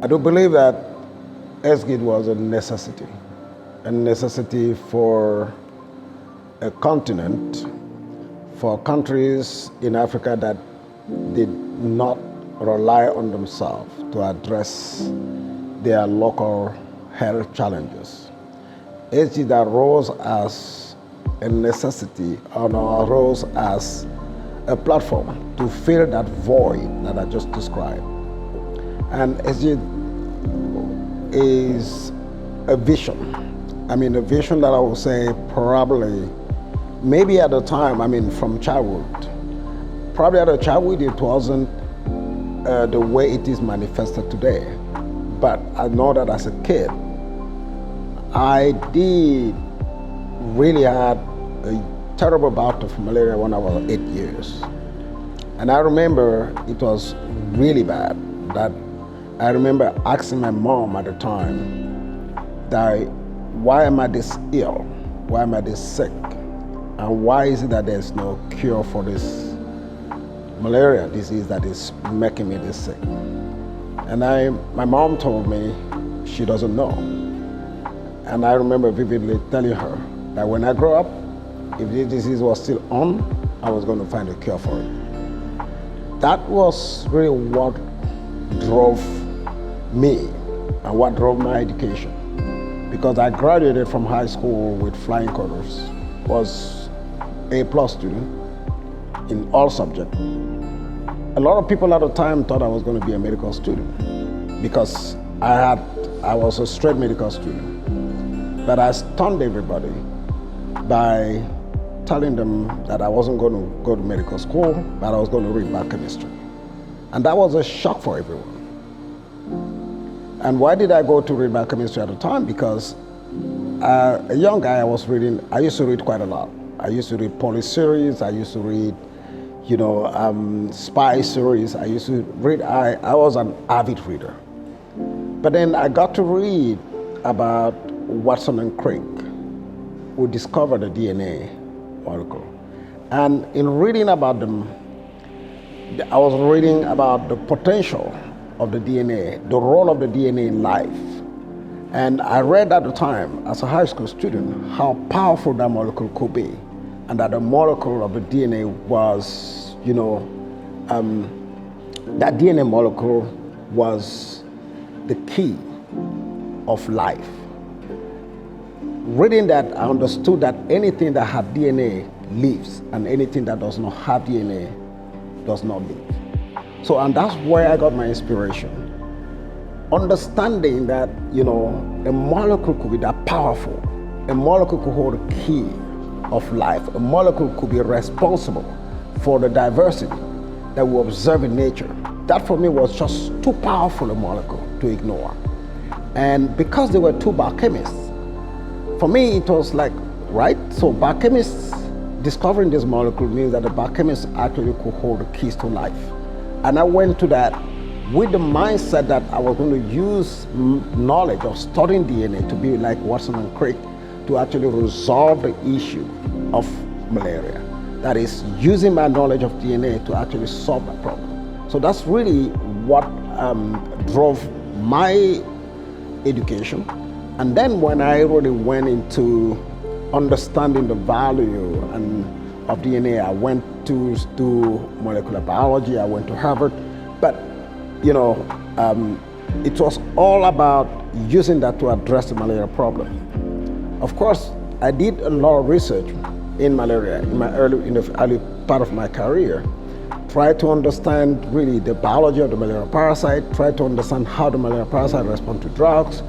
I do believe that ACEGID was a necessity for a continent, for countries in Africa that did not rely on themselves to address their local health challenges. ACEGID arose as a necessity and arose as a platform to fill that void that I just described. And ACEGID is a vision. A vision that I would say probably, maybe at the time, from childhood, probably at a childhood it wasn't the way it is manifested today. But I know that as a kid, I did really had a terrible bout of malaria when I was 8 years. And I remember it was really bad. That I remember asking my mom at the time that, why am I this ill? Why am I this sick? And why is it that there's no cure for this malaria disease that is making me this sick? And my mom told me she doesn't know. And I remember vividly telling her that when I grow up, if this disease was still on, I was going to find a cure for it. That was really what drove me and what drove my education. Because I graduated from high school with flying colors, was A+ student in all subjects. A lot of people at the time thought I was going to be a medical student because I was a straight medical student. But I stunned everybody by telling them that I wasn't going to go to medical school, but I was going to read biochemistry. And that was a shock for everyone. And why did I go to read biochemistry at the time? Because a young guy, I used to read quite a lot. I used to read police series, I used to read spy series. I used to read, I was an avid reader. But then I got to read about Watson and Crick, who discovered the DNA molecule. And in reading about them, I was reading about the potential of the DNA, the role of the DNA in life. And I read at the time, as a high school student, how powerful that molecule could be. And that the molecule of the DNA was, that DNA molecule was the key of life. Reading that, I understood that anything that had DNA lives, and anything that does not have DNA does not live. So, and that's where I got my inspiration. Understanding that, a molecule could be that powerful. A molecule could hold the key of life. A molecule could be responsible for the diversity that we observe in nature. That for me was just too powerful a molecule to ignore. And because they were two biochemists, for me it was like, right? So biochemists discovering this molecule means that the biochemists actually could hold the keys to life. And I went to that with the mindset that I was going to use knowledge of studying DNA to be like Watson and Crick to actually resolve the issue of malaria. That is, using my knowledge of DNA to actually solve that problem. So that's really what drove my education. And then when I really went into understanding the value of DNA, I went to do molecular biology, I went to Harvard. But, it was all about using that to address the malaria problem. Of course, I did a lot of research in malaria in the early part of my career. Try to understand really the biology of the malaria parasite, try to understand how the malaria parasite responds to drugs,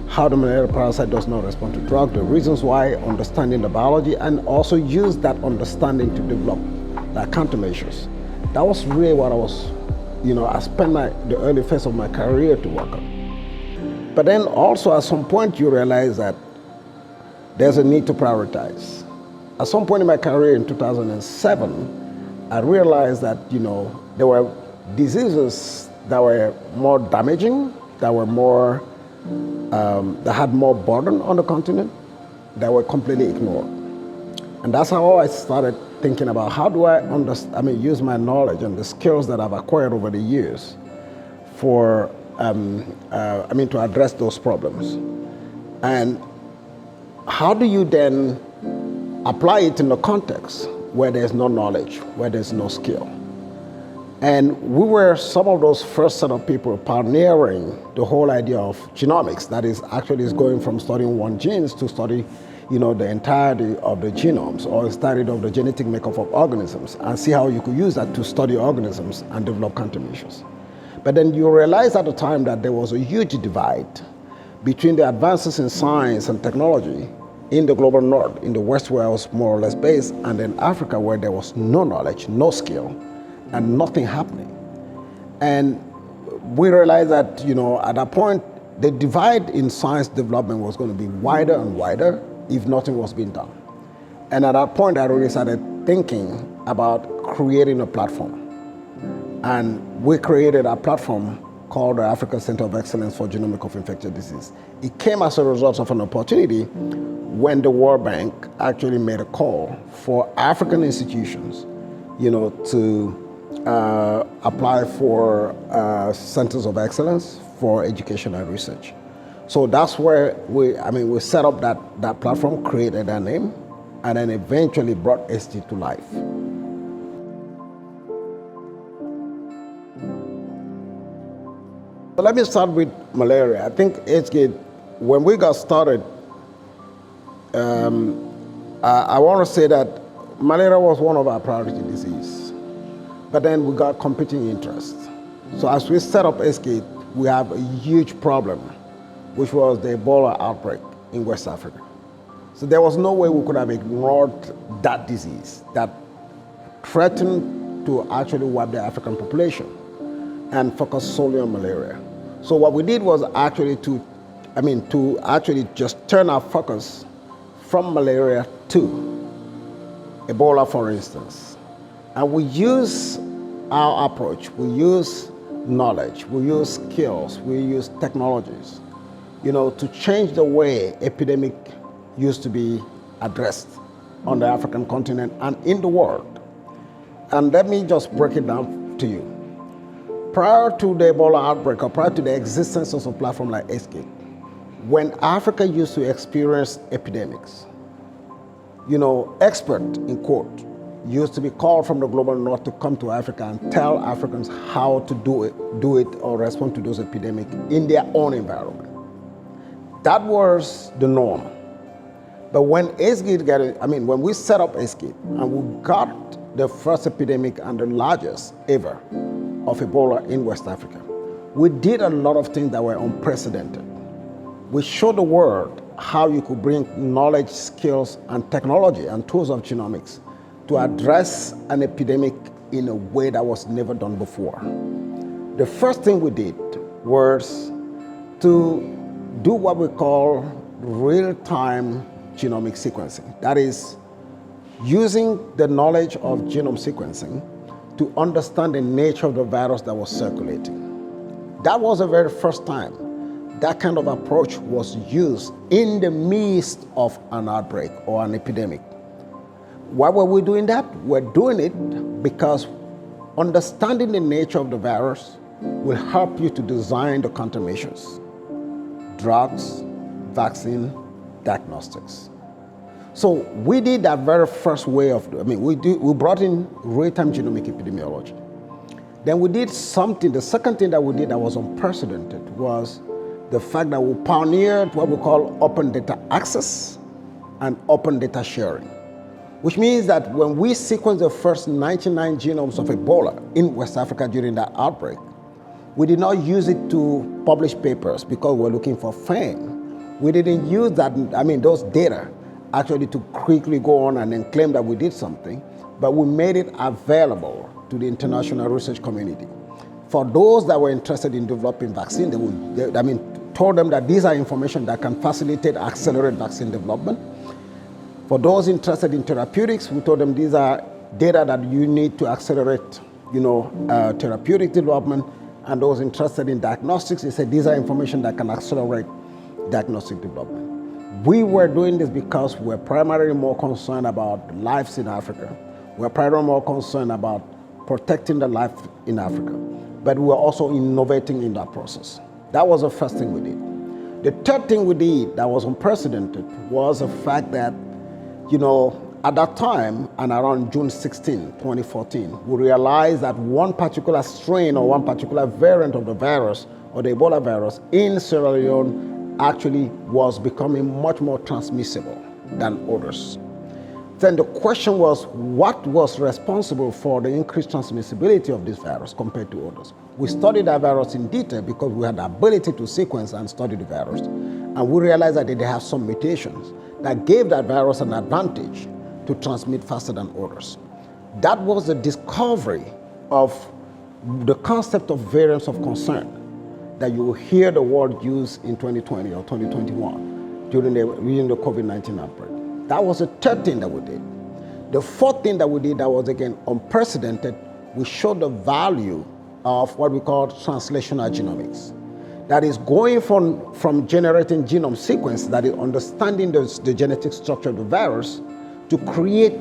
how the malaria parasite does not respond to drugs, the reasons why, understanding the biology, and also use that understanding to develop the countermeasures. That was really what I was, I spent the early phase of my career to work on. But then also at some point you realize that there's a need to prioritize. At some point in my career in 2007, I realized that, there were diseases that were more damaging, that were more, that had more burden on the continent, that were completely ignored. And that's how I started thinking about how do I use my knowledge and the skills that I've acquired over the years for to address those problems. And how do you then apply it in a context where there's no knowledge, where there's no skill? And we were some of those first set of people pioneering the whole idea of genomics, that is actually going from studying one genes to study, the entirety of the genomes, or study of the genetic makeup of organisms, and see how you could use that to study organisms and develop countermeasures. But then you realize at the time that there was a huge divide between the advances in science and technology in the global north, in the West where I was more or less based, and in Africa where there was no knowledge, no skill, and nothing happening. And we realized that, at that point, the divide in science development was going to be wider and wider if nothing was being done. And at that point, I really started thinking about creating a platform. And we created a platform called the African Center of Excellence for Genomics of Infectious Disease. It came as a result of an opportunity when the World Bank actually made a call for African institutions, to apply for centers of excellence for education and research. So that's where we set up that platform, created that name, and then eventually brought ACEGID to life. So let me start with malaria. I think ACEGID, when we got started, I want to say that malaria was one of our priority diseases. But then we got competing interests. So as we set up ACEGID, we have a huge problem, which was the Ebola outbreak in West Africa. So there was no way we could have ignored that disease that threatened to actually wipe the African population and focus solely on malaria. So what we did was actually to actually just turn our focus from malaria to Ebola, for instance. And we use our approach, we use knowledge, we use skills, we use technologies, to change the way epidemic used to be addressed on the African continent and in the world. And let me just break it down to you. Prior to the Ebola outbreak, or prior to the existence of a platform like ACEGID, when Africa used to experience epidemics, expert, in quote, used to be called from the global north to come to Africa and tell Africans how to do it or respond to those epidemics in their own environment. That was the norm. But when when we set up ACEGID and we got the first epidemic and the largest ever of Ebola in West Africa, we did a lot of things that were unprecedented. We showed the world how you could bring knowledge, skills, and technology and tools of genomics to address an epidemic in a way that was never done before. The first thing we did was to do what we call real-time genomic sequencing. That is, using the knowledge of genome sequencing to understand the nature of the virus that was circulating. That was the very first time that kind of approach was used in the midst of an outbreak or an epidemic. Why were we doing that? We're doing it because understanding the nature of the virus will help you to design the countermeasures, drugs, vaccine, diagnostics. So we did that very first way of, we brought in real-time genomic epidemiology. Then we did something, the second thing that we did that was unprecedented was the fact that we pioneered what we call open data access and open data sharing, which means that when we sequenced the first 99 genomes of Ebola in West Africa during that outbreak, we did not use it to publish papers because we're looking for fame. We didn't use those data actually to quickly go on and then claim that we did something, but we made it available to the international research community. For those that were interested in developing vaccine, told them that these are information that can facilitate, accelerate vaccine development. For those interested in therapeutics, we told them these are data that you need to accelerate, therapeutic development. And those interested in diagnostics, they said these are information that can accelerate diagnostic development. We were doing this because we're primarily more concerned about lives in Africa. We're primarily more concerned about protecting the life in Africa. but we were also innovating in that process. That was the first thing we did. The third thing we did that was unprecedented was the fact that, at that time, and around June 16, 2014, we realized that one particular strain or one particular variant of the virus, or the Ebola virus, in Sierra Leone actually was becoming much more transmissible than others. Then the question was, what was responsible for the increased transmissibility of this virus compared to others? We studied that virus in detail because we had the ability to sequence and study the virus. And we realized that they have some mutations that gave that virus an advantage to transmit faster than others. That was the discovery of the concept of variants of concern that you will hear the word used in 2020 or 2021 during the COVID-19 outbreak. That was the third thing that we did. The fourth thing that we did that was, again, unprecedented, we showed the value of what we call translational genomics. That is going from generating genome sequence, that is understanding the genetic structure of the virus, to create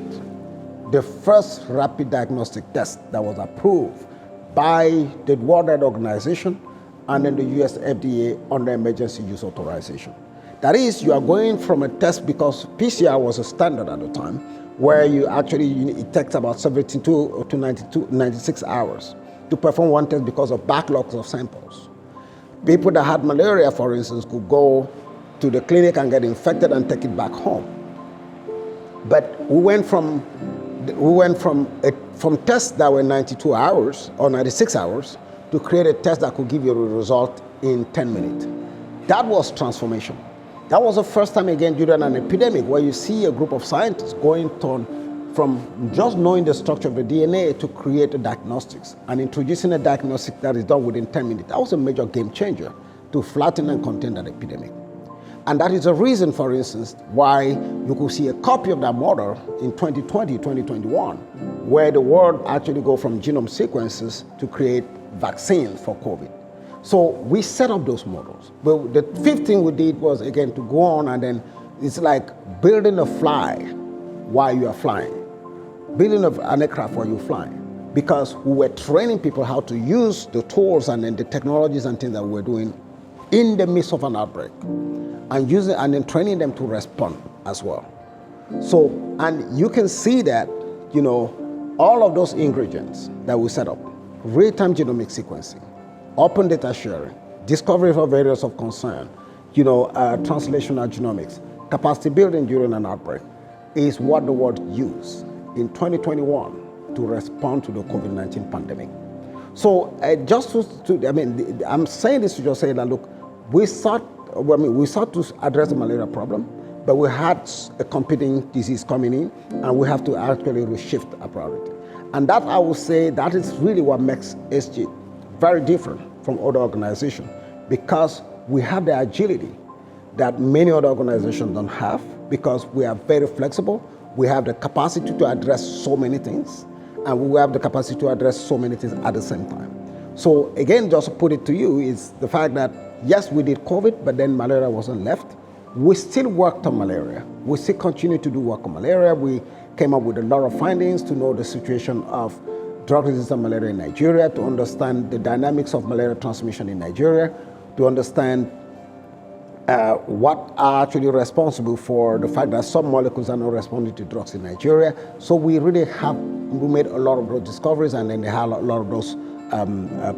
the first rapid diagnostic test that was approved by the World Health Organization and then the US FDA under emergency use authorization. That is, you are going from a test, because PCR was a standard at the time, where it takes about 72 to 96 hours to perform one test because of backlogs of samples. People that had malaria, for instance, could go to the clinic and get infected and take it back home. But we went from tests that were 92 hours or 96 hours to create a test that could give you a result in 10 minutes. That was transformation. That was the first time, again, during an epidemic, where you see a group of scientists going from just knowing the structure of the DNA to create a diagnostics and introducing a diagnostic that is done within 10 minutes. That was a major game changer to flatten and contain that epidemic. And that is a reason, for instance, why you could see a copy of that model in 2020, 2021, where the world actually go from genome sequences to create vaccines for COVID. So we set up those models. But the fifth thing we did was, again, to go on, and then it's like building a fly while you are flying, building an aircraft while you're flying, because we were training people how to use the tools and then the technologies and things that we were doing in the midst of an outbreak, and using and then training them to respond as well. So, and you can see that, all of those ingredients that we set up, real-time genomic sequencing, open data sharing, discovery of variants of concern, translational genomics, capacity building during an outbreak, is what the world used in 2021 to respond to the COVID-19 pandemic. So I'm saying this to just say that, look, we sought to address the malaria problem, but we had a competing disease coming in, and we have to actually reshift our priority. And that, I would say, that is really what makes ACEGID very different from other organizations, because we have the agility that many other organizations don't have, because we are very flexible. We have the capacity to address so many things, and we have the capacity to address so many things at the same time. So again, just to put it to you, is the fact that, yes, we did COVID, but then malaria wasn't left. We still worked on malaria. We still continue to do work on malaria. We came up with a lot of findings to know the situation of drug-resistant malaria in Nigeria, to understand the dynamics of malaria transmission in Nigeria, to understand what are actually responsible for the fact that some molecules are not responding to drugs in Nigeria. So we made a lot of those discoveries, and then they had a lot of those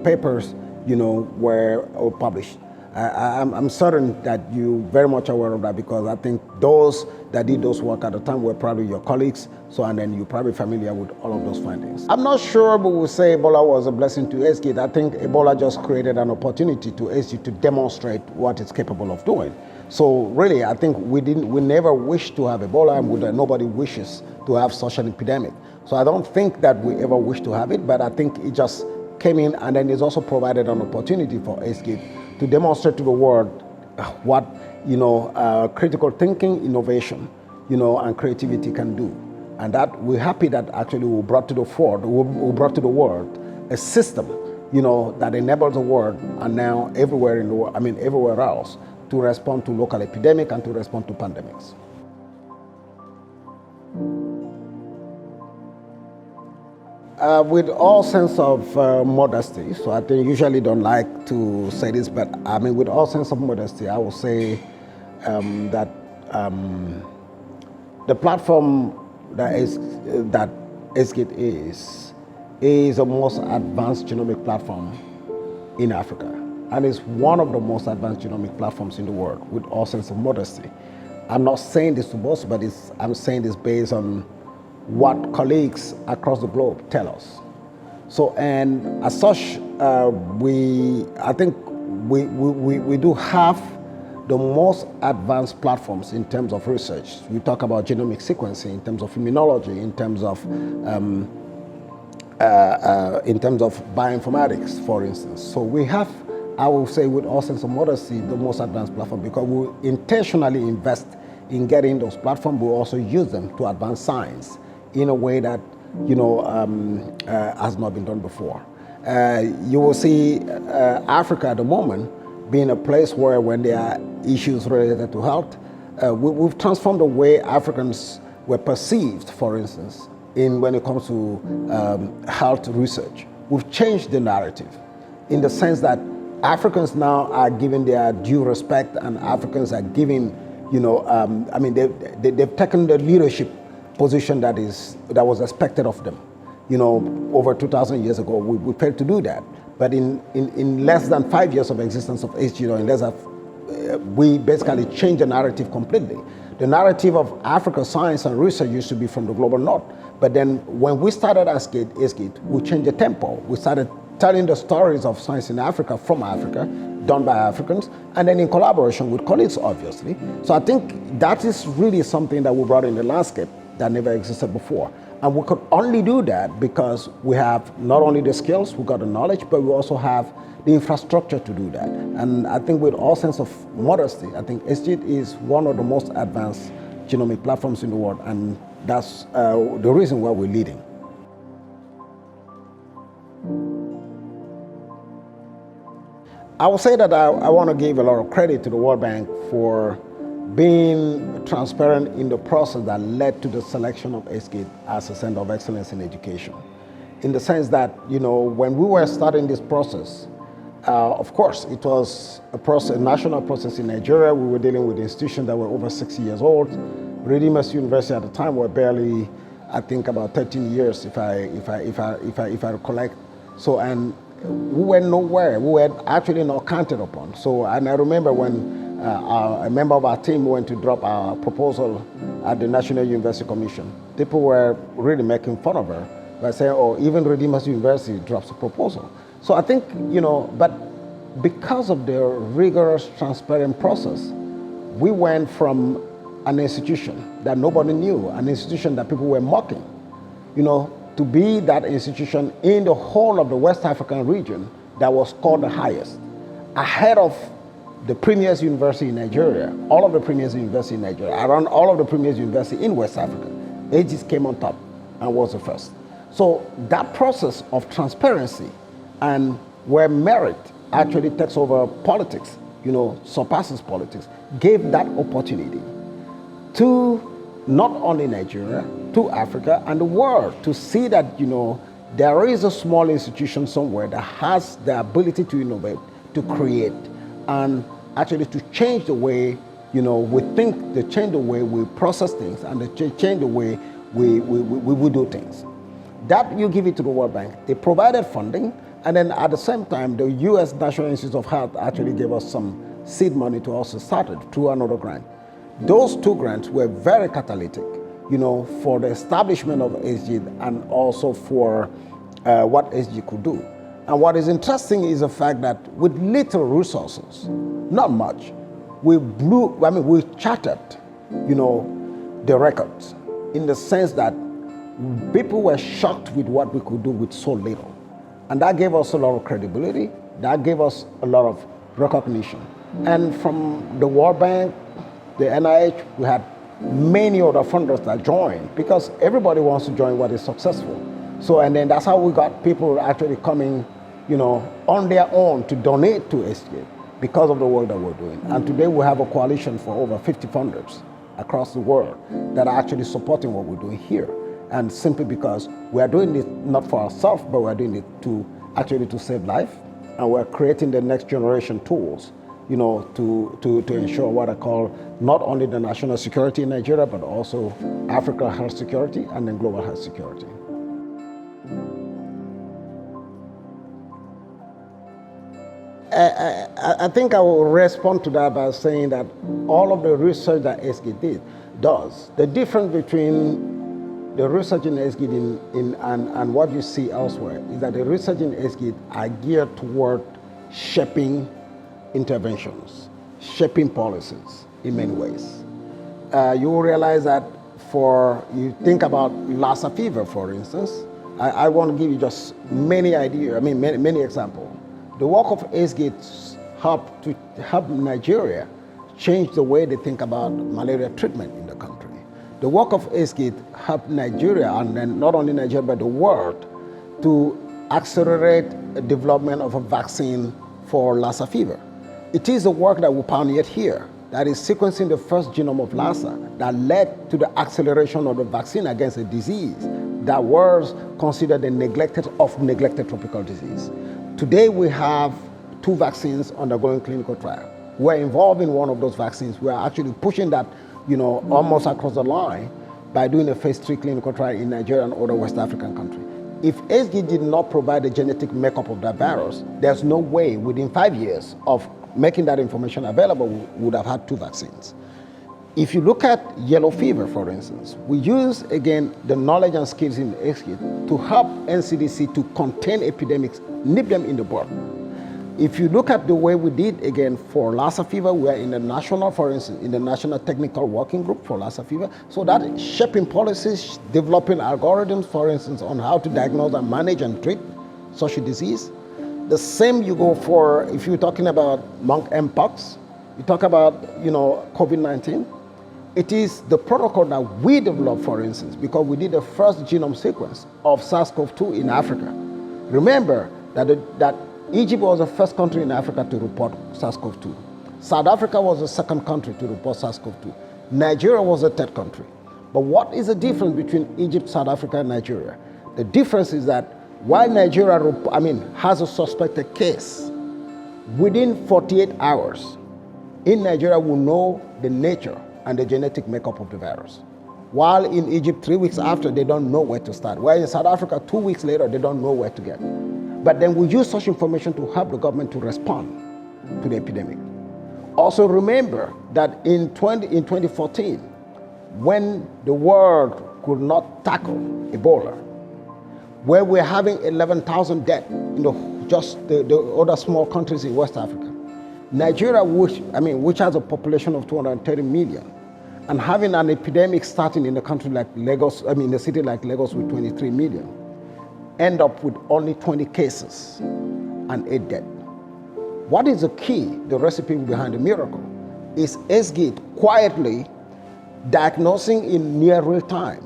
papers, were published. I'm certain that you're very much aware of that, because I think those that did those work at the time were probably your colleagues. So, and then you're probably familiar with all of those findings. I'm not sure, but we'll say Ebola was a blessing to ACEGID. I think Ebola just created an opportunity to ACEGID to demonstrate what it's capable of doing. So really, I think we never wished to have Ebola, and nobody wishes to have such an epidemic. So I don't think that we ever wish to have it, but I think it just came in, and then it's also provided an opportunity for ACEGID to demonstrate to the world what critical thinking, innovation, and creativity can do. And that we're happy that actually we brought to the world a system, that enables the world, and now everywhere in the world, everywhere else, to respond to local epidemic and to respond to pandemics. With all sense of modesty, so I think usually don't like to say this, but I mean, with all sense of modesty, I will say that the platform that ACEGID is the most advanced genomic platform in Africa, and it's one of the most advanced genomic platforms in the world. With all sense of modesty, I'm not saying this to boast, but I'm saying this based on what colleagues across the globe tell us. So, and as such, I think we do have the most advanced platforms in terms of research. We talk about genomic sequencing, in terms of immunology, in terms of bioinformatics, for instance. So we have, I will say with all sense of modesty, the most advanced platform, because we intentionally invest in getting those platforms. We also use them to advance science in a way that has not been done before. You will see Africa at the moment being a place where, when there are issues related to health, we've transformed the way Africans were perceived, for instance, when it comes to health research. We've changed the narrative in the sense that Africans now are given their due respect, and Africans are giving, they've taken the leadership position that was expected of them. Over 2,000 years ago, we failed to do that. But in less than 5 years of existence of ACEGID, we basically changed the narrative completely. The narrative of Africa science and research used to be from the global north. But then when we started ACEGID, we changed the tempo. We started telling the stories of science in Africa from Africa, done by Africans, and then in collaboration with colleagues, obviously. So I think that is really something that we brought in the landscape that never existed before. And we could only do that because we have not only the skills, we got the knowledge, but we also have the infrastructure to do that. And I think with all sense of modesty, I think ACEGID is one of the most advanced genomic platforms in the world, and that's the reason why we're leading. I would say that I want to give a lot of credit to the World Bank for being transparent in the process that led to the selection of ACEGID as a center of excellence in education. In the sense that, when we were starting this process, of course, it was a national process in Nigeria. We were dealing with institutions that were over 60 years old. Redeemers University at the time were barely, I think, about 13 years, if I recollect. So, and we were nowhere. We were actually not counted upon. So, and I remember when a member of our team went to drop our proposal at the National University Commission, people were really making fun of her by saying, oh, even Redeemers University drops a proposal. So I think, but because of the rigorous, transparent process, we went from an institution that nobody knew, an institution that people were mocking, to be that institution in the whole of the West African region that was scored the highest, ahead of the premier university in Nigeria, all of the premier universities in Nigeria, around all of the premier universities in West Africa. ACEGID came on top and was the first. So that process of transparency, and where merit actually takes over politics, surpasses politics, gave that opportunity to not only Nigeria, to Africa and the world, to see that, there is a small institution somewhere that has the ability to innovate, to create, and actually to change the way, we think, to change the way we process things, and to change the way we do things. That you give it to the World Bank. They provided funding, and then at the same time, the U.S. National Institute of Health actually gave us some seed money to also start it through another grant. Those two grants were very catalytic, for the establishment of ACEGID and also for what ACEGID could do. And what is interesting is the fact that with little resources, not much, we charted, the records, in the sense that people were shocked with what we could do with so little. And that gave us a lot of credibility. That gave us a lot of recognition. And from the World Bank, the NIH, we had many other funders that joined, because everybody wants to join what is successful. So, and then that's how we got people actually coming, on their own to donate to ACEGID because of the work that we're doing. And today we have a coalition for over 50 funders across the world that are actually supporting what we're doing here. And simply because we are doing it not for ourselves, but we're doing it to save life. And we're creating the next generation tools, to ensure what I call not only the national security in Nigeria, but also Africa health security and then global health security. I think I will respond to that by saying that all of the research that ACEGID does, the difference between the research in ACEGID and what you see elsewhere is that the research in ACEGID are geared toward shaping interventions, shaping policies in many ways. You will realize that you think about Lassa fever, for instance. I want to give you just many examples. The work of ACEGID helped Nigeria change the way they think about malaria treatment in the country. The work of ACEGID helped Nigeria, and then not only Nigeria, but the world, to accelerate the development of a vaccine for Lassa fever. It is the work that we pioneered here, that is sequencing the first genome of Lassa, that led to the acceleration of the vaccine against a disease that was considered a neglected tropical disease. Today we have 2 vaccines undergoing clinical trial. We're involved in one of those vaccines. We are actually pushing that, almost across the line by doing a phase 3 clinical trial in Nigeria and other West African countries. If ACEGID did not provide the genetic makeup of that virus, there's no way within 5 years of making that information available, we would have had 2 vaccines. If you look at yellow fever, for instance, we use, again, the knowledge and skills in ACEGID to help NCDC to contain epidemics, nip them in the bud. If you look at the way we did, again, for Lassa fever, we are in the national, for instance, in the National Technical Working Group for Lassa fever. So that is shaping policies, developing algorithms, for instance, on how to diagnose and manage and treat such a disease. The same you go for, if you're talking about Mpox, you talk about, COVID-19. It is the protocol that we developed, for instance, because we did the first genome sequence of SARS-CoV-2 in Africa. Remember that Egypt was the first country in Africa to report SARS-CoV-2. South Africa was the second country to report SARS-CoV-2. Nigeria was the third country. But what is the difference between Egypt, South Africa, and Nigeria? The difference is that while Nigeria has a suspected case, within 48 hours, in Nigeria we know the nature and the genetic makeup of the virus. While in Egypt, 3 weeks after, they don't know where to start. While in South Africa, 2 weeks later, they don't know where to get. But then we use such information to help the government to respond to the epidemic. Also remember that in 2014, when the world could not tackle Ebola, where we're having 11,000 deaths in just the other small countries in West Africa, Nigeria, which has a population of 230 million, and having an epidemic starting in a country like Lagos, in a city like Lagos with 23 million, end up with only 20 cases and 8 deaths. What is the key, the recipe behind the miracle, is ACEGID quietly diagnosing in near real time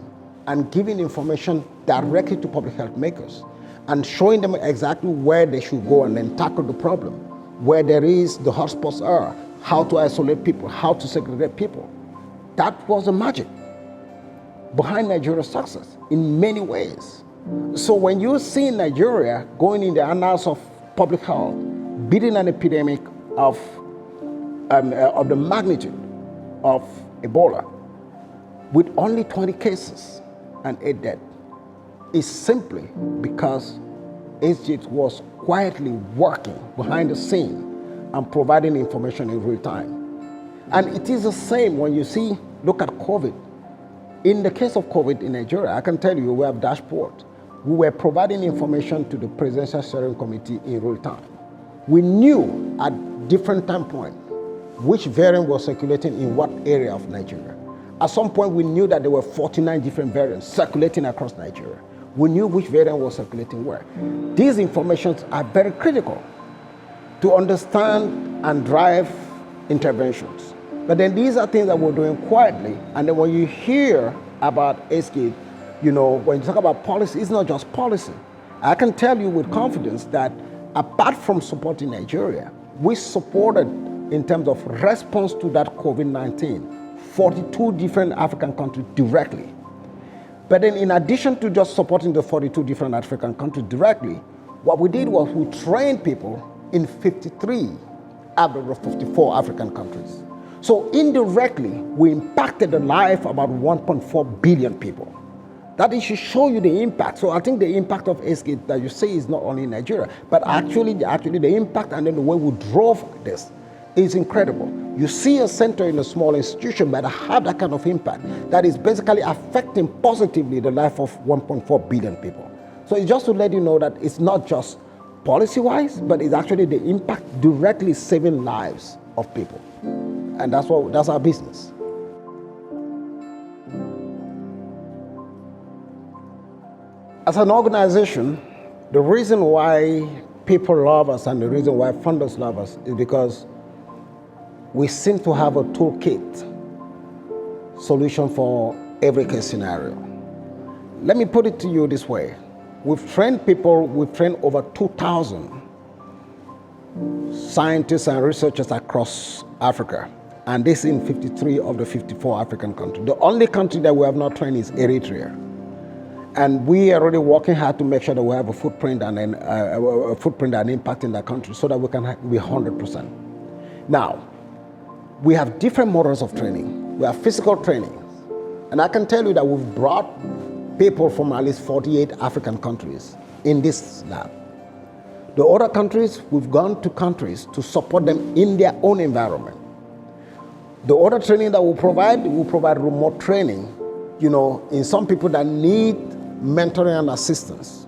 and giving information directly to public health makers and showing them exactly where they should go and then tackle the problem, where there is the hotspots are, how to isolate people, how to segregate people. That was the magic behind Nigeria's success in many ways. So when you see Nigeria going in the annals of public health, beating an epidemic of the magnitude of Ebola with only 20 cases and 8 deaths, is simply because ACEGID was quietly working behind the scene and providing information in real time. And it is the same when you look at COVID. In the case of COVID in Nigeria, I can tell you we have dashboard. We were providing information to the Presidential Steering Committee in real time. We knew at different time points which variant was circulating in what area of Nigeria. At some point, we knew that there were 49 different variants circulating across Nigeria. We knew which variant was circulating where. These informations are very critical to understand and drive interventions. But then these are things that we're doing quietly. And then when you hear about ACEGID, when you talk about policy, it's not just policy. I can tell you with confidence that apart from supporting Nigeria, we supported, in terms of response to that COVID-19, 42 different African countries directly. But then in addition to just supporting the 42 different African countries directly, what we did was we trained people in 53 out of the 54 African countries. So indirectly, we impacted the life of about 1.4 billion people. That should show you the impact. So I think the impact of ACEGID that you say is not only in Nigeria, but actually the impact and then the way we drove this is incredible. You see a center in a small institution, but have that kind of impact that is basically affecting positively the life of 1.4 billion people. So it's just to let you know that it's not just policy-wise, but it's actually the impact directly saving lives of people. And that's our business. As an organization, the reason why people love us and the reason why funders love us is because we seem to have a toolkit solution for every case scenario. Let me put it to you this way. We've trained over 2,000 scientists and researchers across Africa, and this in 53 of the 54 African countries. The only country that we have not trained is Eritrea. And we are really working hard to make sure that we have a footprint and impact in that country so that we can be 100%. Now, we have different models of training. We have physical training. And I can tell you that we've brought people from at least 48 African countries in this lab. The other countries, we've gone to countries to support them in their own environment. The other training that we'll provide remote training, in some people that need mentoring and assistance.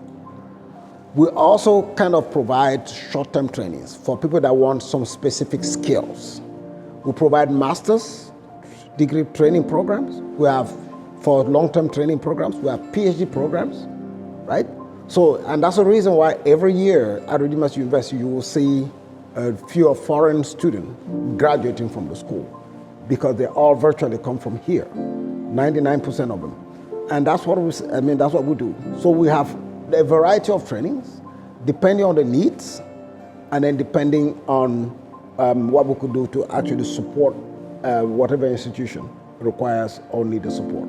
We also kind of provide short-term trainings for people that want some specific skills. We provide master's degree training programs. We have, for long-term training programs, we have PhD programs, right? So, and that's the reason why every year at Redeemers University, you will see a few foreign students graduating from the school because they all virtually come from here, 99% of them. And that's what we do. So we have a variety of trainings, depending on the needs, and then depending on what we could do to actually support whatever institution requires or need the support.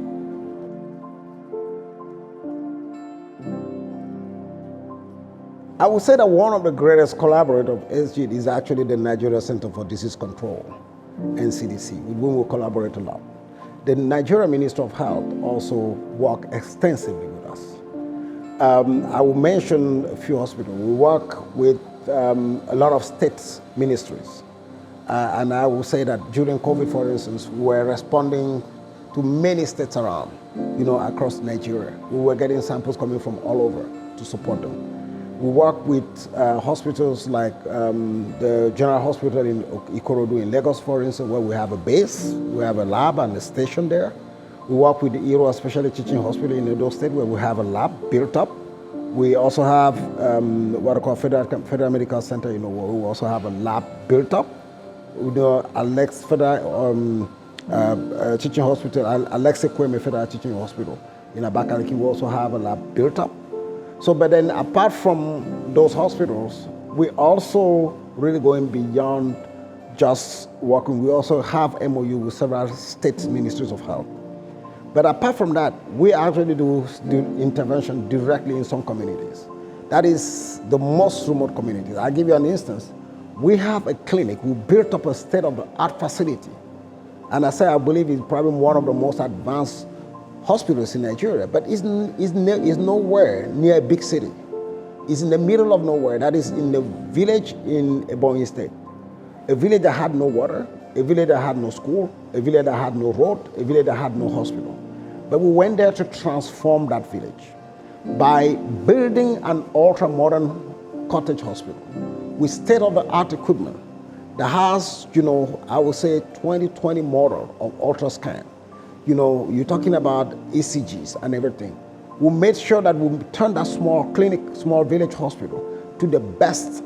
I would say that one of the greatest collaborators of ACEGID is actually the Nigeria Center for Disease Control, NCDC, with whom we collaborate a lot. The Nigeria Minister of Health also works extensively with us. I will mention a few hospitals. We work with a lot of state ministries. And I will say that during COVID, for instance, we were responding to many states around, across Nigeria. We were getting samples coming from all over to support them. We work with hospitals like the General Hospital in Ikorodu in Lagos, for instance, where we have a base, we have a lab and a station there. We work with the Iro Specialty Teaching Hospital in Edo State, where we have a lab built up. We also have what I call Federal Medical Center, where we also have a lab built up. Alex Federal Teaching Hospital, Alex Ekweme Federal Teaching Hospital in Abakaliki, we also have a lab built up. So, but then apart from those hospitals, we also really going beyond just working. We also have MOU with several state ministries of health. But apart from that, we actually do intervention directly in some communities. That is the most remote communities. I'll give you an instance. We have a clinic. We built up a state-of-the-art facility. And I believe it's probably one of the most advanced hospitals in Nigeria, but it's nowhere near a big city. It's in the middle of nowhere. That is in the village in Ebonyi State. A village that had no water, a village that had no school, a village that had no road, a village that had no hospital. But we went there to transform that village by building an ultra-modern cottage hospital with state-of-the-art equipment that has, I would say 2020 model of ultrascan. You're talking about ACEGIs and everything. We made sure that we turned that small clinic, small village hospital to the best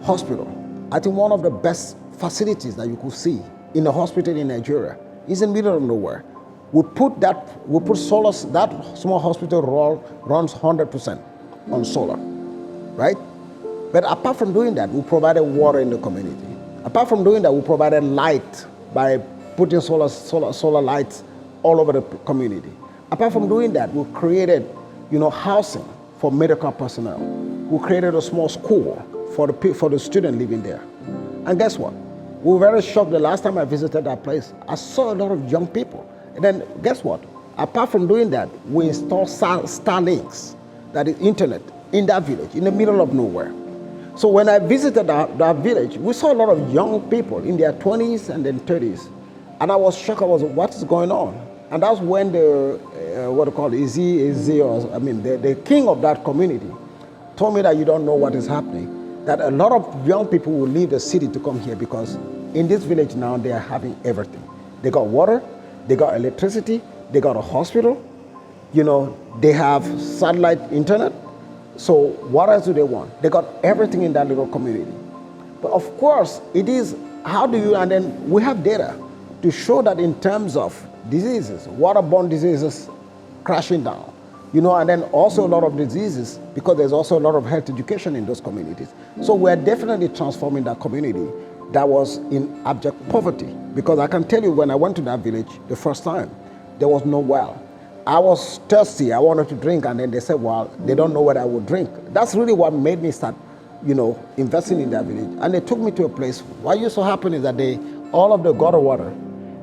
hospital. I think one of the best facilities that you could see in a hospital in Nigeria is in the middle of nowhere. We put solar, that small hospital runs 100% on solar, right? But apart from doing that, we provided water in the community. Apart from doing that, we provided light by putting solar lights all over the community. Apart from doing that, we created, housing for medical personnel. We created a small school for the student living there. And guess what? We were very shocked the last time I visited that place. I saw a lot of young people. And then guess what? Apart from doing that, we installed Starlinks, that is internet, in that village, in the middle of nowhere. So when I visited that village, we saw a lot of young people in their 20s and then 30s. And I was shocked. What is going on? And that's when the, the king of that community told me that you don't know what is happening. That a lot of young people will leave the city to come here because in this village now they are having everything. They got water, they got electricity, they got a hospital, they have satellite internet. So what else do they want? They got everything in that little community. But of course, it is, and then we have data to show that in terms of diseases, waterborne diseases crashing down, and then also a lot of diseases because there's also a lot of health education in those communities. So we're definitely transforming that community that was in abject poverty. Because I can tell you, when I went to that village the first time, there was no well. I was thirsty, I wanted to drink, and then they said, well, they don't know what I would drink. That's really what made me start, investing in that village. And they took me to a place. What used to happen is that all of the gutter water,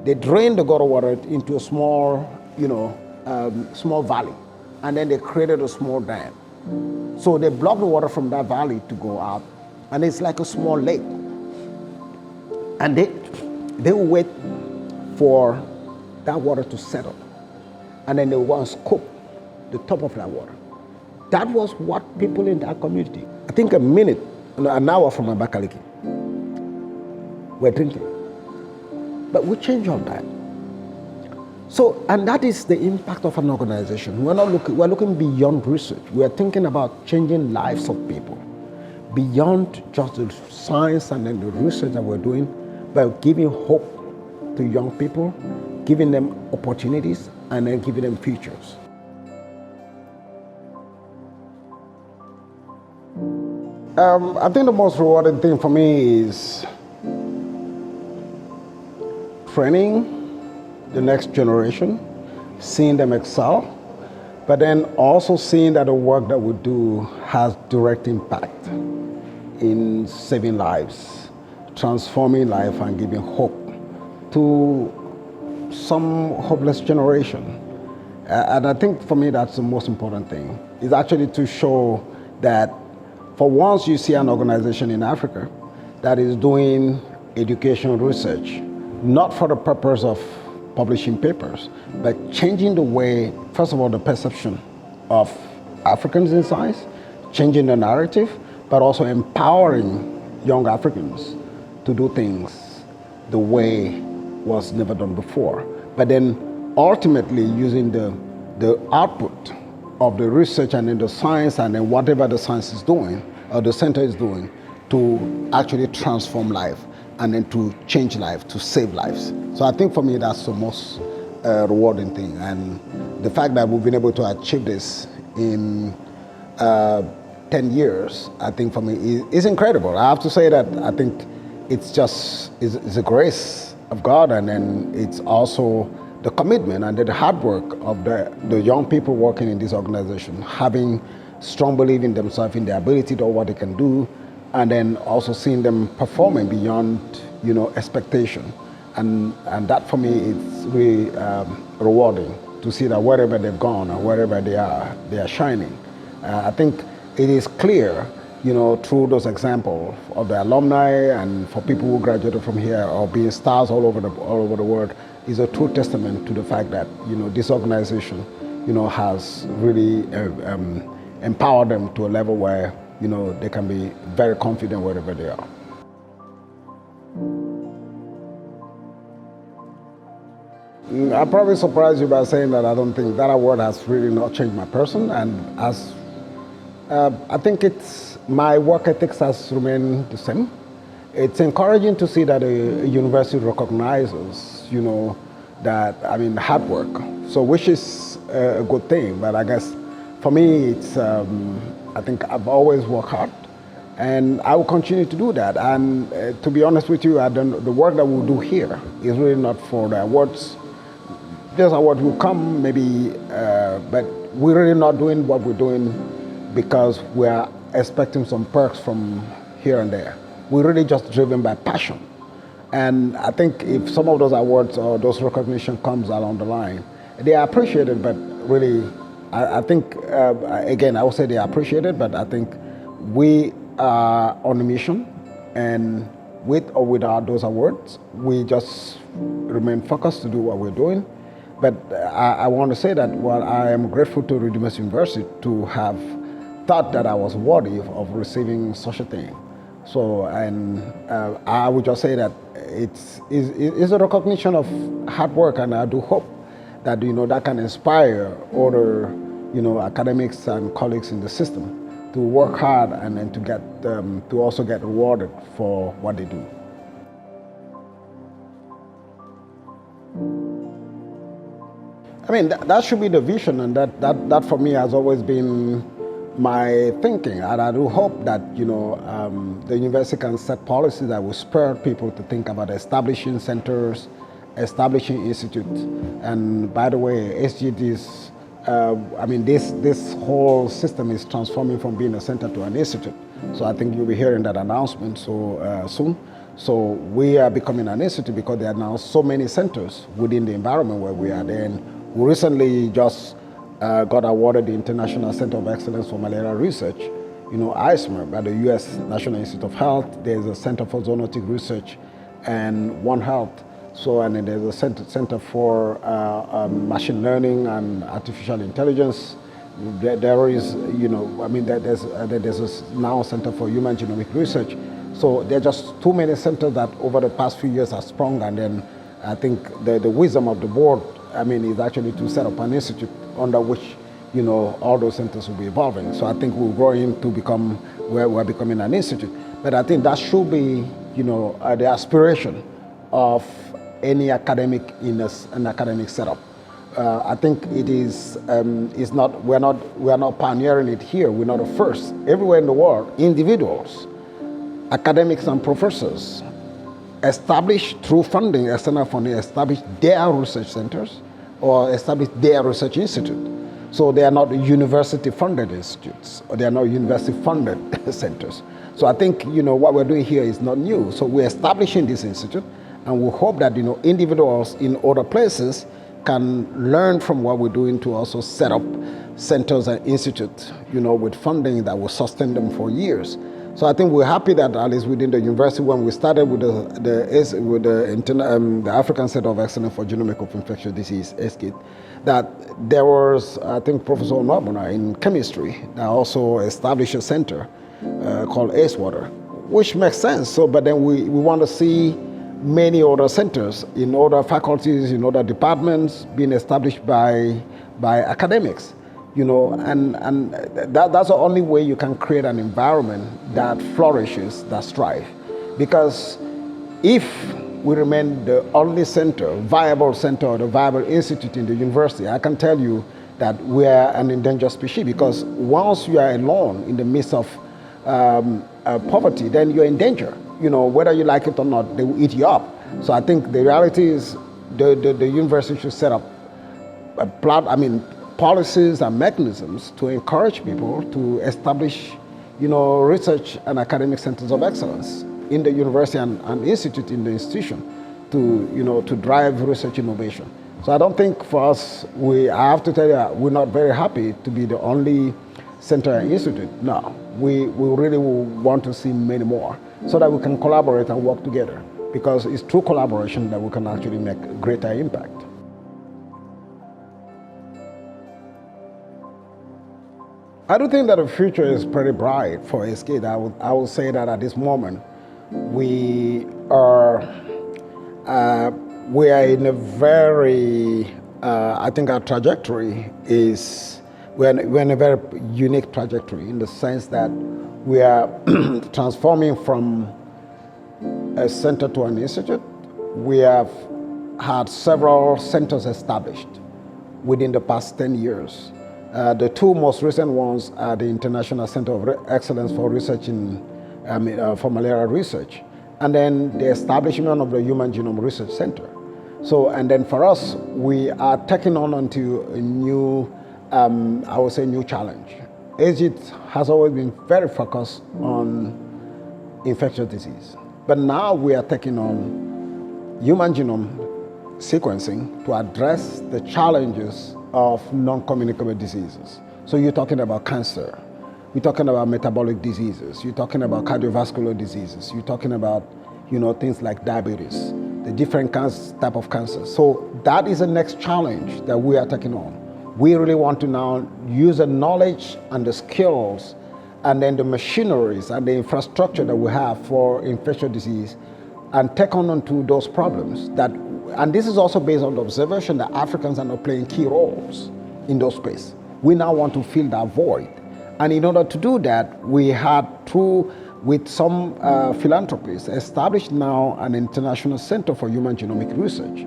they drained the gutter water into a small, small valley. And then they created a small dam. So they blocked the water from that valley to go out. And it's like a small lake. And they will wait for that water to settle. And then they will go and scoop the top of that water. That was what people in that community, I think an hour from Abakaliki, were drinking. But we changed all that. So, and that is the impact of an organization. We're looking beyond research. We are thinking about changing lives of people, beyond just the science and then the research that we're doing, but giving hope to young people, giving them opportunities, and then giving them futures. I think the most rewarding thing for me is training the next generation, seeing them excel, but then also seeing that the work that we do has direct impact in saving lives, transforming life, and giving hope to some hopeless generation. And I think for me that's the most important thing, is actually to show that for once you see an organization in Africa that is doing education research, not for the purpose of publishing papers, but changing the way, first of all, the perception of Africans in science, changing the narrative, but also empowering young Africans to do things the way was never done before. But then ultimately using the output of the research and then the science and then whatever the science is doing, or the center is doing, to actually transform life and then to change life, to save lives. So I think for me that's the most rewarding thing. And the fact that we've been able to achieve this in 10 years, I think for me is incredible. I have to say that I think it's a grace of God, and then it's also the commitment and the hard work of the young people working in this organization, having strong belief in themselves, in their ability to what they can do, and then also seeing them performing beyond, expectation. And that for me, it's really rewarding to see that wherever they've gone or wherever they are shining. I think it is clear, through those examples of the alumni and for people who graduated from here or being stars all over the world, is a true testament to the fact that, this organization, has really empowered them to a level where, they can be very confident wherever they are. I'll probably surprise you by saying that I don't think that award has really not changed my person, and I think my work ethics has remained the same. It's encouraging to see that a university recognizes, hard work. So which is a good thing, but I guess for me, it's, I think I've always worked hard, and I will continue to do that. And to be honest with you, the work that we'll do here is really not for the awards. Those awards will come maybe, but we're really not doing what we're doing because we're expecting some perks from here and there. We're really just driven by passion. And I think if some of those awards or those recognition comes along the line, they are appreciated, but really, I think, again, I would say they are appreciated, but I think we are on a mission, and with or without those awards, we just remain focused to do what we're doing. But I want to say that while I am grateful to Redeemers University to have thought that I was worthy of receiving such a thing. So, and I would just say that it's a recognition of hard work, and I do hope that that can inspire other academics and colleagues in the system to work hard and then to also get rewarded for what they do. I mean, that should be the vision, and that for me has always been my thinking. And I do hope that the university can set policies that will spur people to think about establishing centers, establishing institutes. And by the way, ACEGID is, this whole system is transforming from being a center to an institute. So I think you'll be hearing that announcement soon. So we are becoming an institute because there are now so many centers within the environment where we are. Then we recently just got awarded the International Center of Excellence for Malaria Research, ISMR, by the U.S. National Institute of Health. There's a Center for Zoonotic Research and One Health. So, and then there's a center for machine learning and artificial intelligence. There is, there's now a Center for Human Genomic Research. So there are just too many centers that over the past few years have sprung, and then I think the wisdom of the board, is actually to set up an institute under which, all those centers will be evolving. So I think we're growing to become, we're becoming an institute. But I think that should be, the aspiration of any academic in an academic setup. I think it is, we're not pioneering it here. We're not the first. Everywhere in the world, individuals, academics and professors establish through funding, external funding, establish their research centers or establish their research institute. So they are not university-funded institutes, or they are not university-funded centers. So I think, what we're doing here is not new. So we're establishing this institute, and we hope that, individuals in other places can learn from what we're doing to also set up centers and institutes, with funding that will sustain them for years. So I think we're happy that at least within the university, when we started with the African Center of Excellence for Genomic of Infectious Disease, ACEGID, that there was, I think, Professor Onabuna in chemistry that also established a center called AceWater, which makes sense. So, but then we want to see many other centers in other faculties, in other departments being established by academics. And that's the only way you can create an environment that flourishes, that strives. Because if we remain the only center, viable center, or the viable institute in the university, I can tell you that we are an endangered species, because once you are alone in the midst of poverty, then you're in danger. Whether you like it or not, they will eat you up. So I think the reality is the university should set up policies and mechanisms to encourage people to establish, research and academic centers of excellence in the university and institute in the institution to drive research innovation. So I don't think for us, I have to tell you, we're not very happy to be the only center and institute. No, we really want to see many more so that we can collaborate and work together, because it's through collaboration that we can actually make greater impact. I do think that the future is pretty bright for ACEGID. I would say that at this moment, we are in a very, I think our trajectory is, we're in a very unique trajectory in the sense that we are transforming from a center to an institute. We have had several centers established within the past 10 years. The two most recent ones are the International Center of Excellence for Research for Malaria Research, and then the establishment of the Human Genome Research Center. So, and then for us, we are taking on onto a new, I would say, new challenge. ACEGID has always been very focused on infectious disease, but now we are taking on human genome sequencing to address the challenges of non-communicable diseases. So you're talking about cancer, you're talking about metabolic diseases, you're talking about cardiovascular diseases, you're talking about, things like diabetes, the different type of cancer. So that is the next challenge that we are taking on. We really want to now use the knowledge and the skills and then the machineries and the infrastructure that we have for infectious disease and take on onto those problems and this is also based on the observation that Africans are now playing key roles in those spaces. We now want to fill that void. And in order to do that, we had with some philanthropists, established now an international center for human genomic research.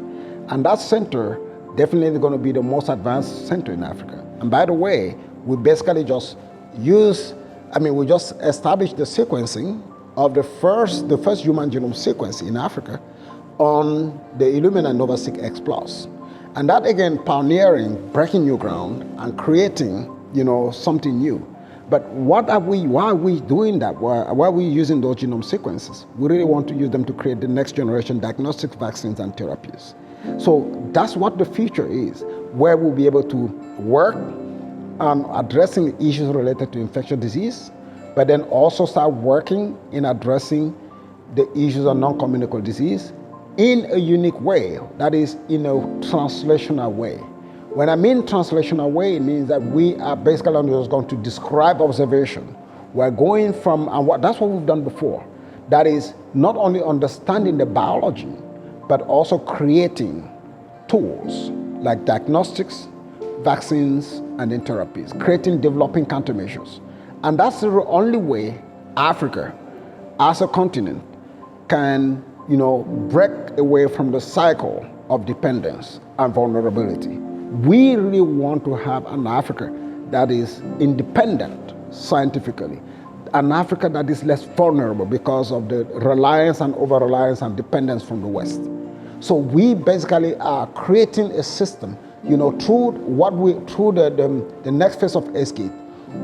And that center definitely going to be the most advanced center in Africa. And by the way, we basically just we just established the sequencing of the first human genome sequence in Africa on the Illumina NovaSeq X Plus. And that again, pioneering, breaking new ground and creating, something new. But why are we doing that? Why are we using those genome sequences? We really want to use them to create the next generation diagnostics, vaccines, and therapies. So that's what the future is, where we'll be able to work on addressing issues related to infectious disease, but then also start working in addressing the issues of non-communicable disease in a unique way, that is in a translational way. When I mean translational way, it means that we are basically just going to describe observation. We're going from, that's what we've done before. That is not only understanding the biology, but also creating tools like diagnostics, vaccines, and then therapies, developing countermeasures. And that's the only way Africa, as a continent, can, break away from the cycle of dependence and vulnerability. We really want to have an Africa that is independent scientifically, an Africa that is less vulnerable because of the reliance and over-reliance and dependence from the West. So we basically are creating a system, through the next phase of ACEGID,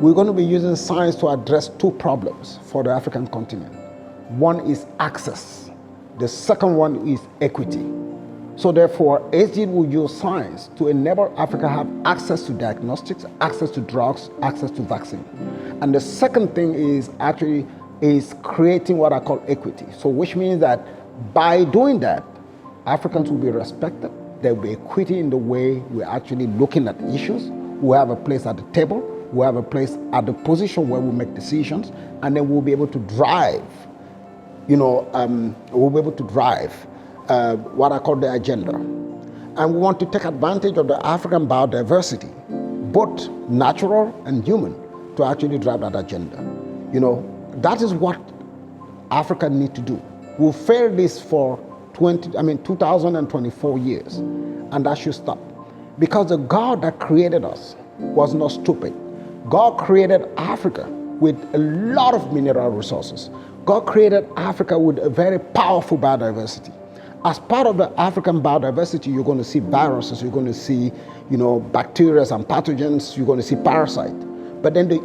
we're going to be using science to address two problems for the African continent. One is access. The second one is equity. So therefore, ACEGID will use science to enable Africa to have access to diagnostics, access to drugs, access to vaccine. And the second thing is creating what I call equity. So which means that by doing that, Africans will be respected. There will be equity in the way we're actually looking at issues. We have a place at the table. We have a place at the position where we make decisions, and then we'll be able to drive, what I call the agenda. And we want to take advantage of the African biodiversity, both natural and human, to actually drive that agenda. That is what Africa needs to do. We've failed this for 2024 years, and that should stop. Because the God that created us was not stupid. God created Africa with a lot of mineral resources. God created Africa with a very powerful biodiversity. As part of the African biodiversity, you're going to see viruses, you're going to see, bacteria and pathogens, you're going to see parasites. But then the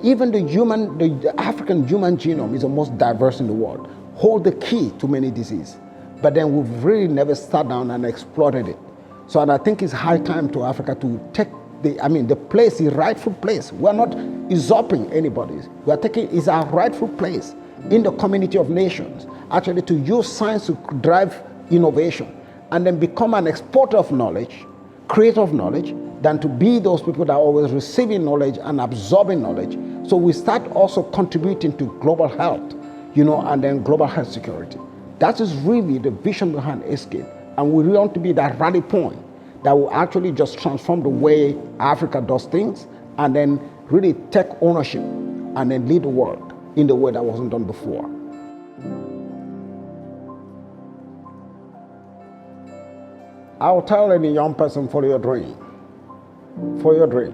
African human genome is the most diverse in the world, hold the key to many diseases. But then we've really never sat down and exploited it. So, and I think it's high time to Africa to take the rightful place. We're not usurping anybody's. We're taking, it's our rightful place in the community of nations, actually to use science to drive innovation and then become an exporter of knowledge, creator of knowledge, than to be those people that are always receiving knowledge and absorbing knowledge. So we start also contributing to global health, and then global health security. That is really the vision behind ACEGID. And we want to be that rally point that will actually just transform the way Africa does things and then really take ownership and then lead the world in the way that wasn't done before. I will tell any young person, follow your dream. Follow your dream.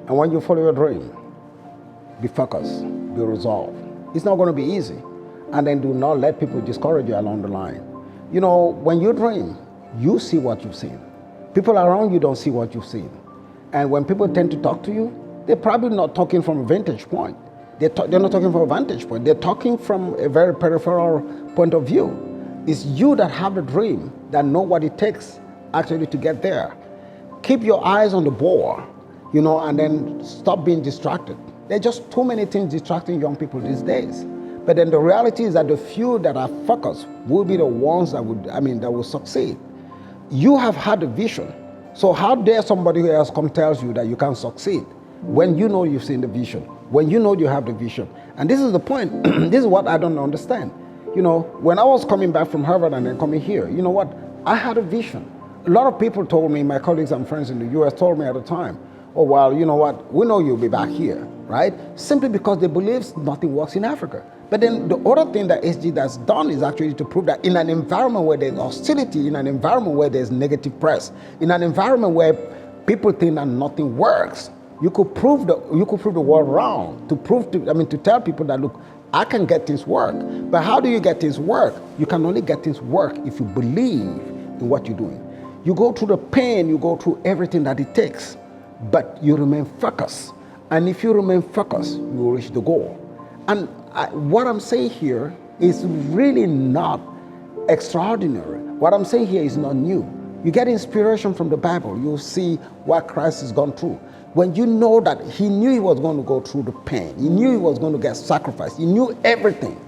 And when you follow your dream, be focused, be resolved. It's not going to be easy. And then do not let people discourage you along the line. When you dream, You see what you've seen. People around you don't see what you've seen. And when people tend to talk to you, they're probably not talking from a vantage point. They're not talking from a vantage point. They're talking from a very peripheral point of view. It's you that have the dream, that know what it takes actually to get there. Keep your eyes on the ball, and then stop being distracted. There are just too many things distracting young people these days. But then the reality is that the few that are focused will be the ones that will succeed. You have had a vision. So how dare somebody else come tells you that you can't succeed when you know you've seen the vision, when you know you have the vision? And this is the point. This is what I don't understand. When I was coming back from Harvard and then coming here, you know what? I had a vision. A lot of people told me, my colleagues and friends in the US told me at the time, oh, well, you know what? We know you'll be back here, right? Simply because they believe nothing works in Africa. But then the other thing that ACEGID has done is actually to prove that in an environment where there's hostility, in an environment where there's negative press, in an environment where people think that nothing works, you could prove the world wrong, to tell people that, look, I can get things work. But how do you get things work? You can only get things work if you believe in what you're doing. You go through the pain, you go through everything that it takes, but you remain focused. And if you remain focused, you will reach the goal. And what I'm saying here is really not extraordinary. What I'm saying here is not new. You get inspiration from the Bible. You'll see what Christ has gone through. When you know that he knew he was going to go through the pain, he knew he was going to get sacrificed, he knew everything.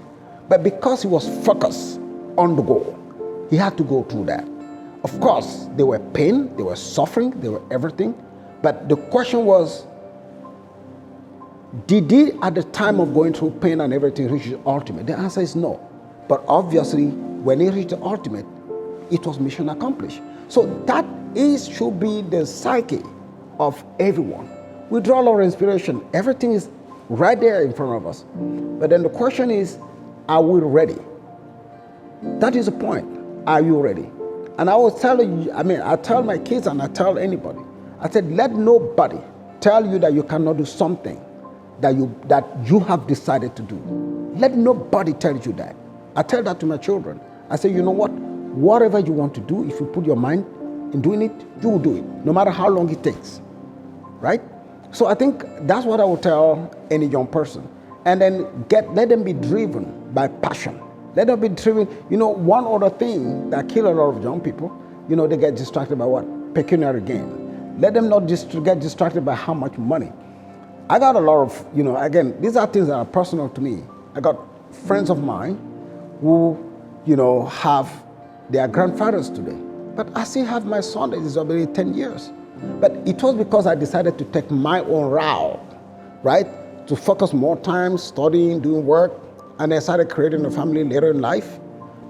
But because he was focused on the goal, he had to go through that. Of course, there were pain, there were suffering, there were everything. But the question was, did he, at the time of going through pain and everything, reach the ultimate? The answer is no. But obviously, when he reached the ultimate, it was mission accomplished. So that should be the psyche of everyone. We draw a lot of inspiration. Everything is right there in front of us. But then the question is, are we ready? That is the point. Are you ready? And I was telling you, I tell my kids and I tell anybody, I said, let nobody tell you that you cannot do something that you have decided to do. Let nobody tell you that. I tell that to my children. I say, you know what? Whatever you want to do, if you put your mind in doing it, you will do it, no matter how long it takes, right? So I think that's what I would tell any young person. And then let them be driven by passion. Let them be driven. One other thing that kills a lot of young people, they get distracted by what? Pecuniary gain. Let them not get distracted by how much money. I got a lot of, again, these are things that are personal to me. I got friends of mine who, have their grandfathers today. But I still have my son that is already 10 years. But it was because I decided to take my own route, right? To focus more time studying, doing work, and I started creating a family later in life.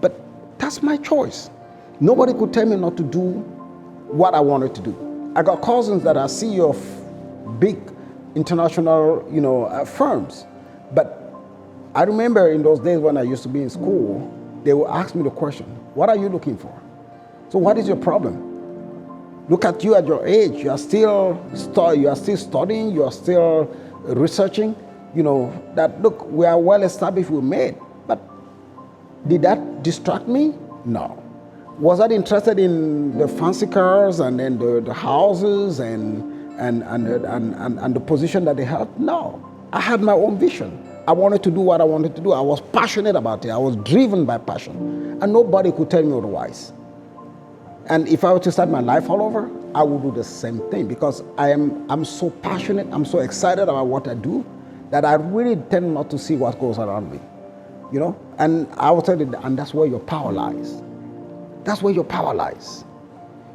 But that's my choice. Nobody could tell me not to do what I wanted to do. I got cousins that are CEO of big international, firms. But I remember in those days when I used to be in school, they would ask me the question, what are you looking for? So what is your problem? Look at you at your age. You are still studying, you are still researching, that look, we are well established, we're made. But did that distract me? No. Was I interested in the fancy cars and then the houses and the position that they had? No. I had my own vision. I wanted to do what I wanted to do. I was passionate about it. I was driven by passion. And nobody could tell me otherwise. And if I were to start my life all over, I would do the same thing because I'm so passionate, I'm so excited about what I do that I really tend not to see what goes around me. And I will tell you, and that's where your power lies. That's where your power lies.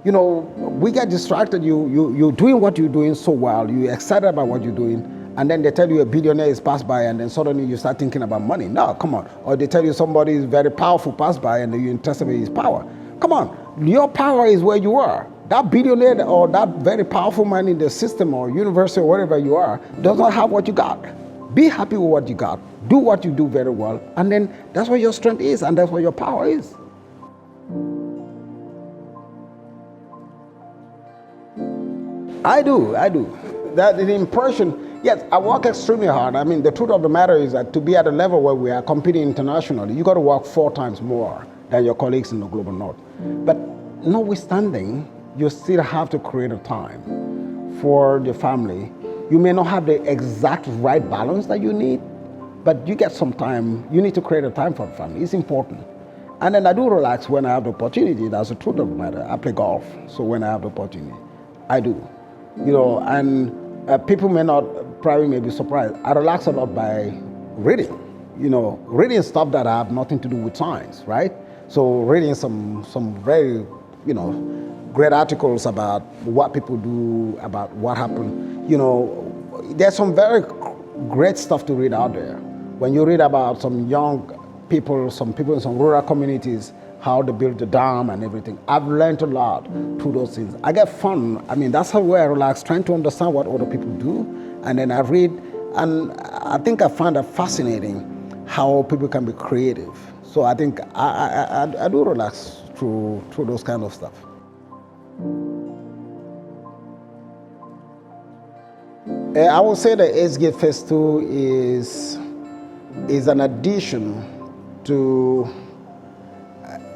We get distracted. You're doing what you're doing so well. You're excited about what you're doing. And then they tell you a billionaire is passed by and then suddenly you start thinking about money. No, come on. Or they tell you somebody is very powerful passed by and then you're interested in his power. Come on. Your power is where you are. That billionaire or that very powerful man in the system or university or wherever you are does not have what you got. Be happy with what you got. Do what you do very well. And then that's where your strength is and that's where your power is. I do. That the impression, yes, I work extremely hard. The truth of the matter is that to be at a level where we are competing internationally, you got to work 4 times more than your colleagues in the global north. But notwithstanding, you still have to create a time for the family. You may not have the exact right balance that you need, but you get some time. You need to create a time for the family. It's important. And then I do relax when I have the opportunity. That's the truth of the matter. I play golf, so when I have the opportunity, I do. And people may not, probably may be surprised. I relax a lot by reading. Reading stuff that have nothing to do with science, right? So reading some very, great articles about what people do, about what happened. There's some very great stuff to read out there. When you read about some young people, some people in some rural communities, how they build the dam and everything. I've learned a lot through those things. I get fun. That's how I relax, trying to understand what other people do. And then I read, and I think I find it fascinating how people can be creative. So I think I do relax through those kind of stuff. I would say the ACEGID Phase 2 is an addition to,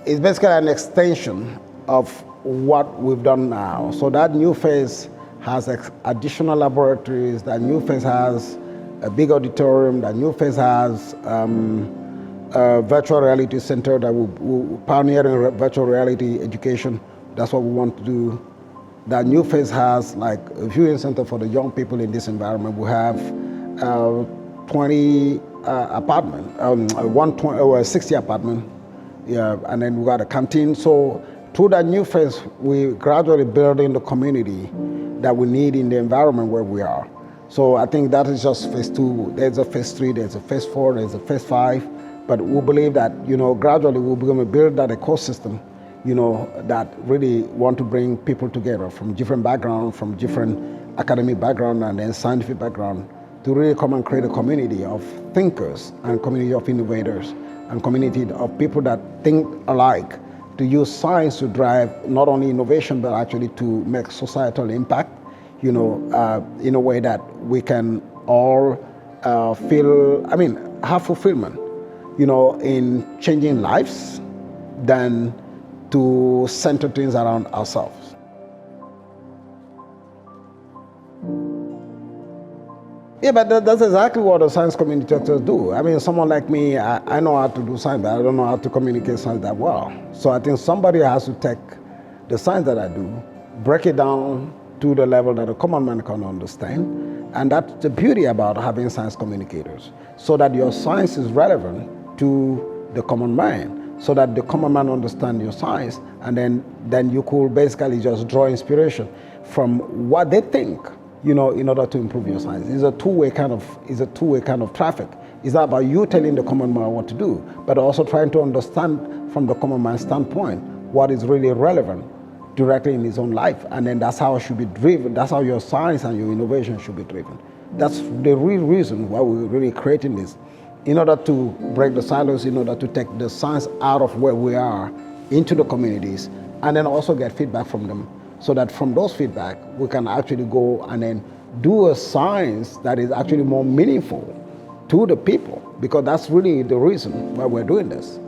it's basically an extension of what we've done now. So that new phase has additional laboratories, that new phase has a big auditorium, that new phase has a virtual reality center that will pioneer in virtual reality education. That's what we want to do. That new phase has like a viewing center for the young people in this environment. We have 20 apartment, 60 apartment, yeah, and then we got a canteen. So through that new phase, we gradually building the community that we need in the environment where we are. So I think that is just Phase 2. There's a Phase 3, there's a Phase 4, there's a Phase 5. But we believe that, gradually we're going to build that ecosystem, that really want to bring people together from different backgrounds, from different academic background and then scientific background, to really come and create a community of thinkers and community of innovators and community of people that think alike, to use science to drive not only innovation but actually to make societal impact, in a way that we can all have fulfillment, in changing lives than to center things around ourselves. Yeah, but that's exactly what the science communicators do. Someone like me, I know how to do science, but I don't know how to communicate science that well. So I think somebody has to take the science that I do, break it down to the level that a common man can understand. And that's the beauty about having science communicators, so that your science is relevant to the common man, so that the common man understands your science, and then you could basically just draw inspiration from what they think, in order to improve your science. It's a two-way kind of traffic. It's not about you telling the common man what to do, but also trying to understand from the common man's standpoint what is really relevant directly in his own life. And then that's how it should be driven. That's how your science and your innovation should be driven. That's the real reason why we're really creating this, in order to break the silos, in order to take the science out of where we are into the communities, and then also get feedback from them, so that from those feedback, we can actually go and then do a science that is actually more meaningful to the people, because that's really the reason why we're doing this.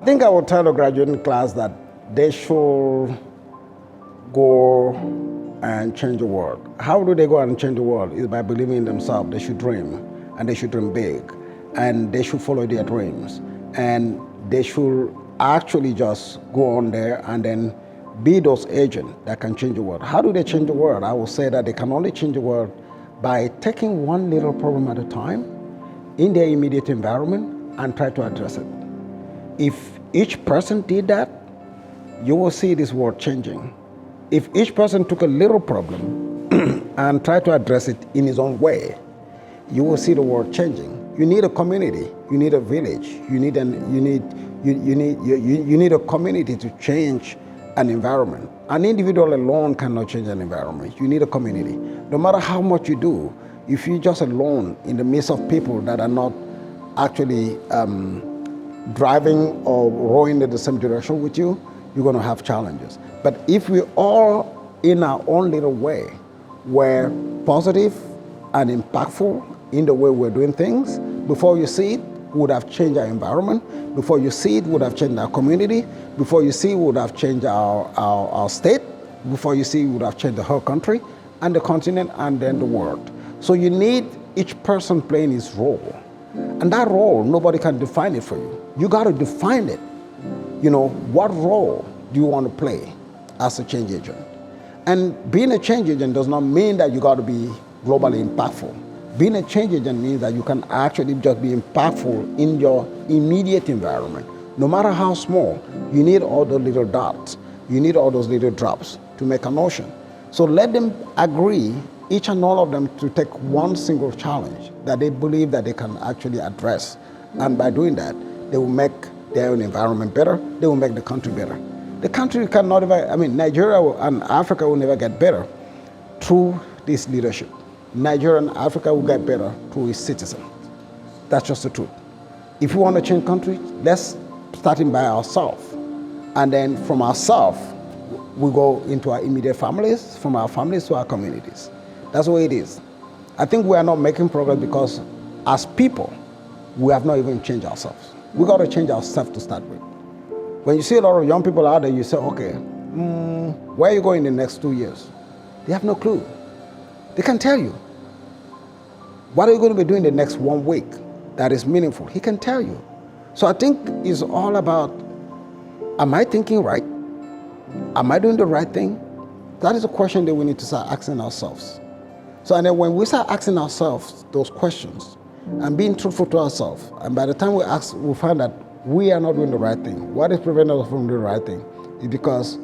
I think I would tell the graduating class that they should go and change the world. How do they go and change the world? Is by believing in themselves. They should dream, and they should dream big, and they should follow their dreams, and they should actually just go on there and then be those agents that can change the world. How do they change the world? I will say that they can only change the world by taking one little problem at a time in their immediate environment and try to address it. If each person did that, you will see this world changing. If each person took a little problem and tried to address it in his own way, you will see the world changing. You need a community, you need a village, you need a community to change an environment. An individual alone cannot change an environment. You need a community. No matter how much you do, if you're just alone in the midst of people that are not actually driving or rowing in the same direction with you, you're going to have challenges. But if we all, in our own little way, were positive and impactful in the way we're doing things, before you see it, we would have changed our environment. Before you see it, we would have changed our community. Before you see it, we would have changed our state. Before you see it, we would have changed the whole country and the continent and then the world. So you need each person playing his role. And that role, nobody can define it for you. You got to define it. You know, what role do you want to play as a change agent? And being a change agent does not mean that you got to be globally impactful. Being a change agent means that you can actually just be impactful in your immediate environment. No matter how small, you need all the little dots. You need all those little drops to make an ocean. So let them agree, each and all of them, to take one single challenge that they believe that they can actually address. And by doing that, they will make their own environment better. They will make the country better. The country cannot even, Nigeria and Africa will never get better through this leadership. Nigeria and Africa will get better through its citizens. That's just the truth. If we want to change country, let's start by ourselves. And then from ourselves, we go into our immediate families, from our families to our communities. That's the way it is. I think we are not making progress because as people, we have not even changed ourselves. We got to change ourselves to start with. When you see a lot of young people out there, you say, okay, where are you going in the next 2 years? They have no clue. They can tell you. What are you going to be doing the next 1 week that is meaningful? He can tell you. So I think it's all about, am I thinking right? Am I doing the right thing? That is a question that we need to start asking ourselves. So and then when we start asking ourselves those questions and being truthful to ourselves, and by the time we ask, we find that we are not doing the right thing. What is preventing us from doing the right thing? Is because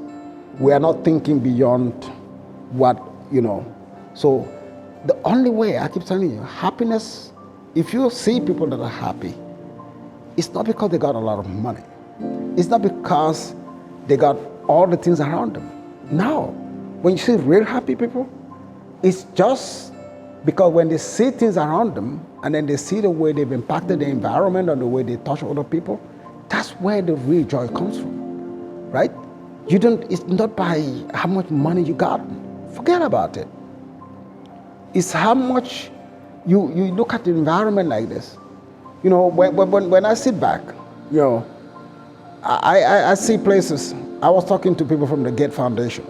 we are not thinking beyond what, So the only way, I keep telling you, happiness, if you see people that are happy, it's not because they got a lot of money. It's not because they got all the things around them. No. When you see real happy people, it's just because when they see things around them and then they see the way they've impacted the environment or the way they touch other people, that's where the real joy comes from, right? It's not by how much money you got. Forget about it. It's how much you look at the environment like this. When I sit back, I see places. I was talking to people from the Gate Foundation.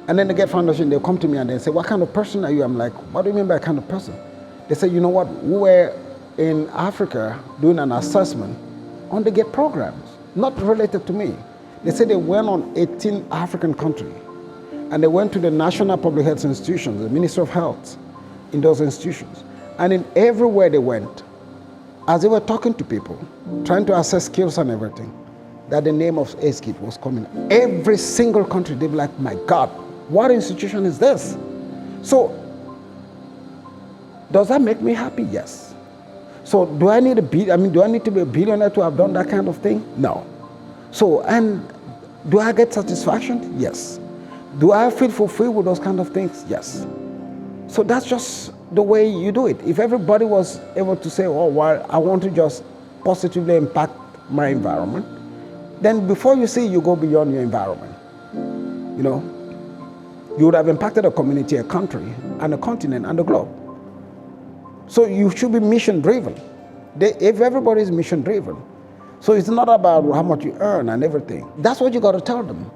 And then the Gate Foundation, they'll come to me and they say, what kind of person are you? I'm like, what do you mean by kind of person? They say, you know what? We were in Africa doing an assessment on the Gate programs, not related to me. They said they went on 18 African countries. And they went to the national public health institutions, the Ministry of Health, in those institutions. And in everywhere they went, as they were talking to people, trying to assess skills and everything, that the name of ACEGID was coming. Every single country, they'd be like, my God, what institution is this? So, does that make me happy? Yes. So, do I need to be a billionaire to have done that kind of thing? No. So, and do I get satisfaction? Yes. Do I feel fulfilled with those kind of things? Yes. So that's just the way you do it. If everybody was able to say, oh, well, I want to just positively impact my environment, then before you see, you go beyond your environment. You would have impacted a community, a country, and a continent, and the globe. So you should be mission-driven. If everybody is mission-driven, so it's not about how much you earn and everything. That's what you got to tell them.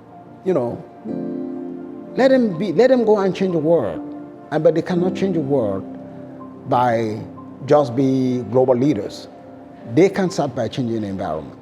Let them go and change the world. But they cannot change the world by just be global leaders. They can start by changing the environment.